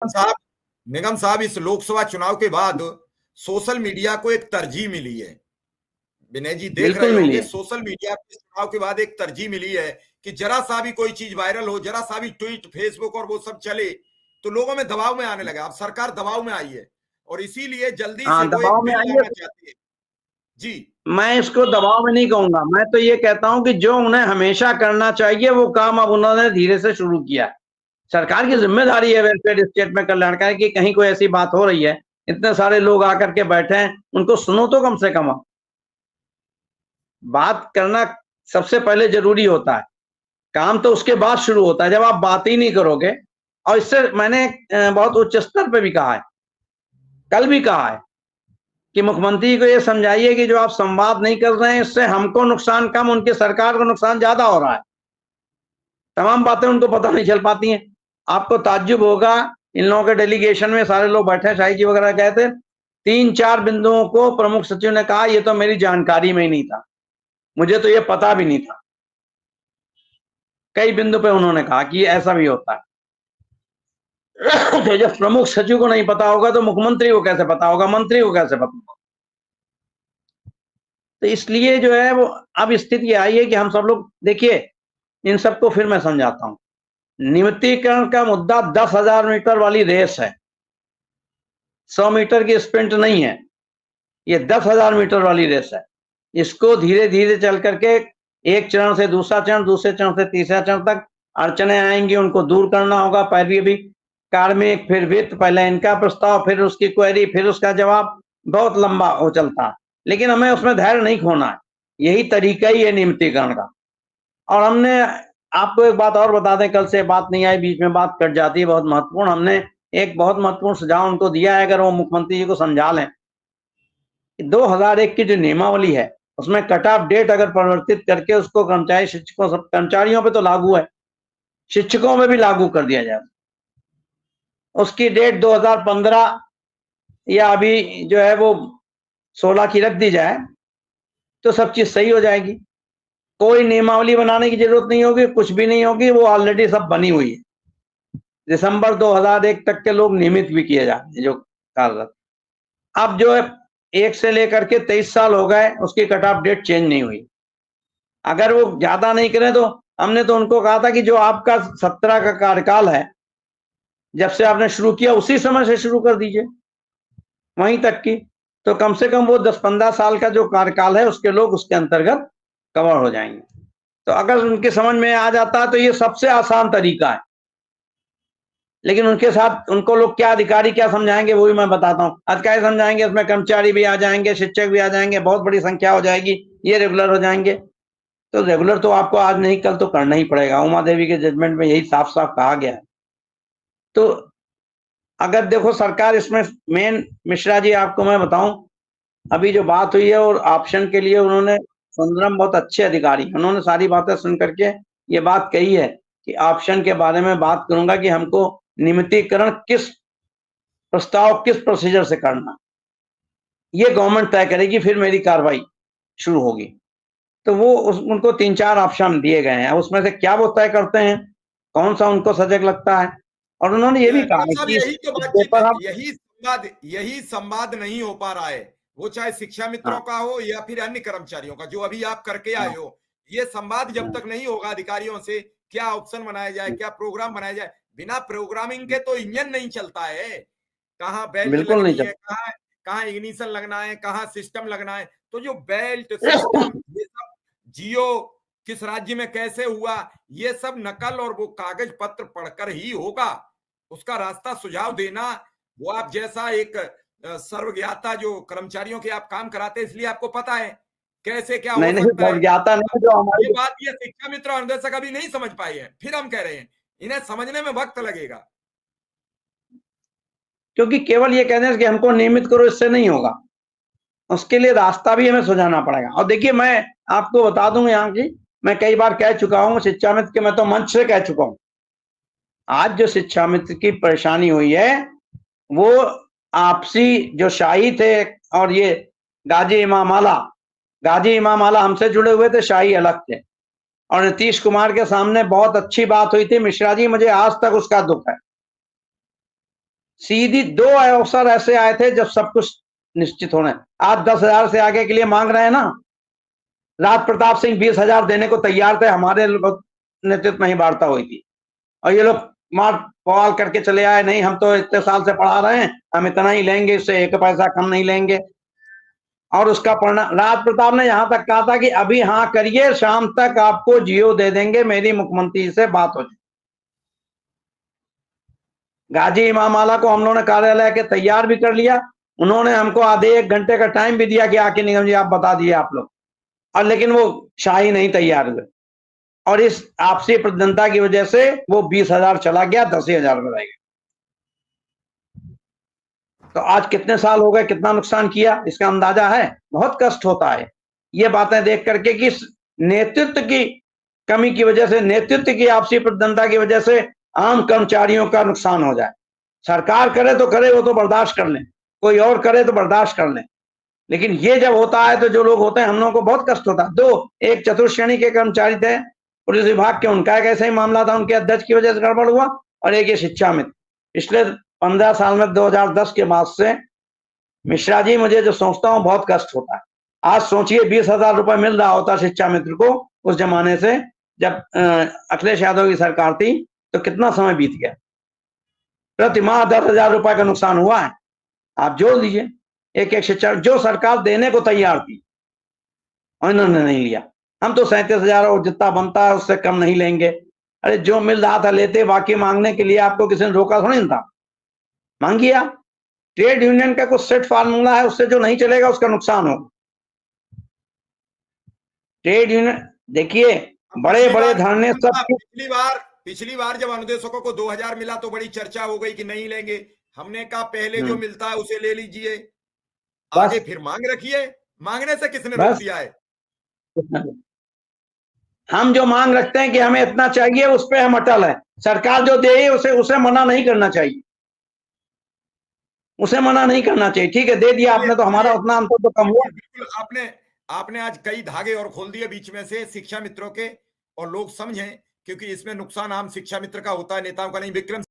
साहब निगम साहब, इस लोकसभा चुनाव के बाद सोशल मीडिया को एक तरजीह मिली है। विनय जी देख बिल्कुल रहे मिली होंगे, है। सोशल मीडिया के चुनाव के बाद एक तरजीह मिली है कि जरा सा भी कोई चीज वायरल हो, जरा सा भी ट्वीट फेसबुक और वो सब चले तो लोगों में दबाव में आने लगा। अब सरकार दबाव में आई है और इसीलिए जल्दी से हाँ, वो एक दबाव में बिल आई है। लाना चाहती है। जी मैं इसको दबाव में नहीं कहूंगा, मैं तो ये कहता हूं कि जो उन्हें हमेशा करना चाहिए वो काम अब उन्होंने धीरे से शुरू किया है। सरकार की जिम्मेदारी है वेलफेयर स्टेट में कल्याणकारी की कहीं कोई ऐसी बात हो रही है, इतने सारे लोग आकर के बैठे हैं, उनको सुनो तो कम से कम। बात करना सबसे पहले जरूरी होता है, काम तो उसके बाद शुरू होता है जब आप बात ही नहीं करोगे। और इससे मैंने बहुत उच्च स्तर पे भी कहा है, कल भी कहा है कि मुख्यमंत्री को ये समझाइए कि जो आप संवाद नहीं कर रहे हैं इससे हमको नुकसान कम, उनकी सरकार को नुकसान ज्यादा हो रहा है। तमाम बातें उनको पता नहीं चल पाती हैं। आपको ताज्जुब होगा, इन लोगों के डेलीगेशन में सारे लोग बैठे, शाही जी वगैरह गए थे, 3-4 बिंदुओं को प्रमुख सचिव ने कहा ये तो मेरी जानकारी में ही नहीं था, मुझे तो ये पता भी नहीं था। कई बिंदु पे उन्होंने कहा कि ऐसा भी होता है। तो जब प्रमुख सचिव को नहीं पता होगा तो मुख्यमंत्री को कैसे पता होगा, मंत्री को कैसे पता होगा? तो इसलिए जो है वो अब स्थिति आई है कि हम सब लोग देखिए, इन सबको फिर मैं समझाता हूं। नियमितीकरण का मुद्दा 10,000 मीटर वाली रेस है, 100 मीटर की स्प्रिंट नहीं है, ये 10,000 मीटर वाली रेस है। इसको धीरे धीरे चल करके एक चरण से दूसरा चरण, दूसरे चरण से तीसरा चरण तक अड़चने आएंगी, उनको दूर करना होगा। पहले भी कार्मिक, फिर वित्त, पहले इनका प्रस्ताव, फिर उसकी क्वेरी, फिर उसका जवाब, बहुत लंबा हो चलता है। लेकिन हमें उसमें धैर्य नहीं खोना है, यही तरीका ही है नियमितीकरण का। और हमने आपको एक बात और बता दें, कल से बात नहीं आई, बीच में बात कट जाती है, बहुत महत्वपूर्ण। हमने एक बहुत महत्वपूर्ण सुझाव उनको दिया है, अगर वो मुख्यमंत्री जी को समझा लें। 2001 की जो नियमावली है उसमें कट ऑफ डेट अगर परिवर्तित करके उसको कर्मचारी, शिक्षकों, सब कर्मचारियों पे तो लागू है, शिक्षकों में भी लागू कर दिया जाए। उसकी डेट 2015 या अभी जो है वो 16 की रख दी जाए तो सब चीज सही हो जाएगी। कोई नियमावली बनाने की जरूरत नहीं होगी, कुछ भी नहीं होगी, वो ऑलरेडी सब बनी हुई है। दिसंबर 2001 तक के लोग नियमित भी किए जाते हैं जो कार्यरत। अब जो है 1 से लेकर के 23 साल हो गए, उसकी कट ऑफ डेट चेंज नहीं हुई। अगर वो ज्यादा नहीं करें तो हमने तो उनको कहा था कि जो आपका 17 का कार्यकाल है, जब से आपने शुरू किया उसी समय से शुरू कर दीजिए, वहीं तक की, तो कम से कम वो 10-15 साल का जो कार्यकाल है उसके लोग उसके अंतर्गत कवर हो जाएंगे। तो अगर उनके समझ में आ जाता है तो ये सबसे आसान तरीका है। लेकिन उनके साथ उनको लोग क्या अधिकारी क्या समझाएंगे वो भी मैं बताता हूँ। अधिकारी समझाएंगे उसमें कर्मचारी भी आ जाएंगे, शिक्षक भी आ जाएंगे, बहुत बड़ी संख्या हो जाएगी, ये रेगुलर हो जाएंगे। तो रेगुलर तो आपको आज नहीं कल तो करना ही पड़ेगा, उमा देवी के जजमेंट में यही साफ साफ कहा गया है। तो अगर देखो सरकार इसमें मेन, मिश्रा जी आपको मैं बताऊं, अभी जो बात हुई है और ऑप्शन के लिए उन्होंने, सुंदरम बहुत अच्छे अधिकारी, उन्होंने सारी बातें सुन करके ये बात कही है कि ऑप्शन के बारे में बात करूंगा कि हमको नियमितीकरण किस प्रस्ताव, किस प्रोसीजर से करना, ये गवर्नमेंट तय करेगी, फिर मेरी कार्रवाई शुरू होगी। तो वो उनको 3-4 ऑप्शन दिए गए हैं, उसमें से क्या वो तय करते हैं, कौन सा उनको सजग लगता है। और उन्होंने ये भी कहा है कि यही इस तो मुद्दे बातचीत है, पर हम, यही संवाद नहीं हो पा रहा है, वो चाहे शिक्षा मित्रों हाँ, का हो या फिर अन्य कर्मचारियों का, जो अभी आप करके आए हाँ, हो। ये संवाद जब हाँ, तक नहीं होगा अधिकारियों से, क्या ऑप्शन बनाया जाए, क्या प्रोग्राम बनाया जाए, बिना प्रोग्रामिंग के तो इंजन नहीं चलता है। कहाँ बेल्ट बिल्कुल नहीं लगनी है, चलता। कहाँ कहाँ इग्निशन लगना है, कहाँ सिस्टम लगना है। तो जो बेल्ट सिस्टम, ये सब जियो किस राज्य में कैसे हुआ, ये सब नकल और वो कागज पत्र पढ़कर ही होगा। उसका रास्ता सुझाव देना, वो आप जैसा एक सर्वज्ञाता जो कर्मचारियों के आप काम कराते, इसलिए आपको पता है कैसे क्या हो नहीं नहीं, सकता है। ज्ञाता नहीं, जो ये हमारी, बात ये शिक्षा मित्र और निर्देशक अभी नहीं समझ पाए हैं, फिर हम कह रहे हैं इन्हें समझने में वक्त लगेगा। क्योंकि केवल ये कहने से कि हमको नियमित करो इससे नहीं होगा, उसके लिए रास्ता भी हमें सुझाना पड़ेगा। और देखिए मैं आपको बता दूं यहाँ की, मैं कई बार कह चुका हूँ शिक्षा मित्र के, मैं तो मंच से कह चुका हूँ। आज जो शिक्षा मित्र की परेशानी हुई है वो आपसी जो शाही थे, और ये गाजी इमामाला, गाजी इमामाला हमसे जुड़े हुए थे, शाही अलग थे। और नीतीश कुमार के सामने बहुत अच्छी बात हुई थी, मिश्रा जी, मुझे आज तक उसका दुख है। सीधी 2 अवसर ऐसे आए थे जब सब कुछ निश्चित होना है। आज 10,000 से आगे के लिए मांग रहे हैं ना। राज प्रताप सिंह 20,000 देने को तैयार थे, हमारे नेतृत्व में ही वार्ता हुई थी, और ये लोग मार पवाल करके चले आए, नहीं हम तो इतने साल से पढ़ा रहे हैं, हम इतना ही लेंगे, इससे 1 पैसा कम नहीं लेंगे। और उसका परिणाम राज प्रताप ने यहां तक कहा था कि अभी हाँ करिए, शाम तक आपको जियो दे देंगे, मेरी मुख्यमंत्री से बात हो जाए। गाजी इमामवाला को हम लोगों ने कार्यालय के तैयार भी कर लिया, उन्होंने हमको आधे 1 घंटे का टाइम भी दिया कि आके निगम जी आप बता दिए आप लोग, और लेकिन वो शाही नहीं तैयार हुए, और इस आपसी प्रतिद्वंदता की वजह से वो 20,000 चला गया, 10,000 में रह गया। तो आज कितने साल हो गए, कितना नुकसान किया, इसका अंदाजा है। बहुत कष्ट होता है ये बातें देख करके कि नेतृत्व की कमी की वजह से, नेतृत्व की आपसी प्रतिद्वंदता की वजह से आम कर्मचारियों का नुकसान हो जाए। सरकार करे तो करे, वो तो बर्दाश्त कर लें, कोई और करे तो बर्दाश्त कर लें, लेकिन ये जब होता है तो जो लोग होते हैं हम लोगों को बहुत कष्ट होता है। 1 चतुर्थ श्रेणी के कर्मचारी थे पुलिस विभाग के, उनका एक ऐसा ही मामला था, उनके अध्यक्ष की वजह से गड़बड़ हुआ, और एक ये शिक्षा मित्र। पिछले 15 साल में 2010 के बाद से मिश्रा जी, मुझे जो सोचता हूँ बहुत कष्ट होता है। आज सोचिए 20,000 रुपए मिल रहा होता शिक्षा मित्र को उस जमाने से, जब अखिलेश यादव की सरकार थी, तो कितना समय बीत गया। प्रति माह 10,000 रुपए का नुकसान हुआ है। आप जोड़ लीजिए, एक शिक्षा जो सरकार देने को तैयार थी, और इन्होंने नहीं लिया। हम तो 37,000 और जितना बनता है उससे कम नहीं लेंगे। अरे जो मिल रहा था लेते, बाकी मांगने के लिए आपको किसी ने रोका थोड़ी था, मांगिए आप। ट्रेड यूनियन का कुछ सेट फार्मूला है, उससे जो नहीं चलेगा उसका नुकसान होगा। ट्रेड यूनियन देखिए, बड़े बड़े धरने सब। पिछली बार जब अनुदेशकों को 2,000 मिला तो बड़ी चर्चा हो गई कि नहीं लेंगे। हमने कहा पहले जो मिलता है उसे ले लीजिए, आगे फिर मांग रखिए। मांगने से किसने रोक दिया है? हम जो मांग रखते हैं कि हमें इतना चाहिए, उस पर हम अटल है। सरकार जो दे उसे मना नहीं करना चाहिए, उसे मना नहीं करना चाहिए। ठीक है, दे दिया आपने तो हमारा उतना अंतर तो कम हुआ। बिल्कुल, आपने आज कई धागे और खोल दिए बीच में से शिक्षा मित्रों के, और लोग समझें, क्योंकि इसमें नुकसान आम शिक्षा मित्र का होता है, नेताओं का नहीं। विक्रम